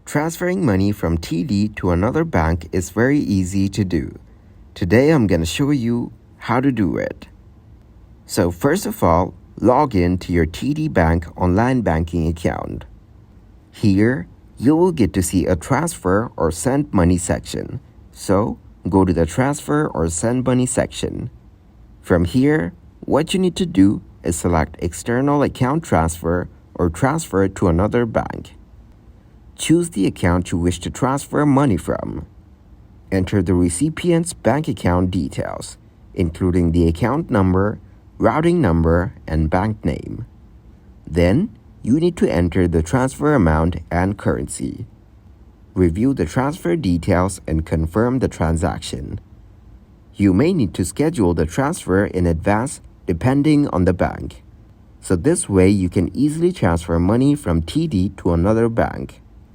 Transferring money from TD to another bank is very easy to do. Today I'm going to show you how to do it. So first of all, log in to your TD Bank online banking account. Here, you will get to see a transfer or send money section. So go to the transfer or send money section. From here, what you need to do is select external account transfer or transfer to another bank. Choose the account you wish to transfer money from. Enter the recipient's bank account details, including the account number, routing number, and bank name. Then, you need to enter the transfer amount and currency. Review the transfer details and confirm the transaction. You may need to schedule the transfer in advance depending on the bank. So this way you can easily transfer money from TD to another bank.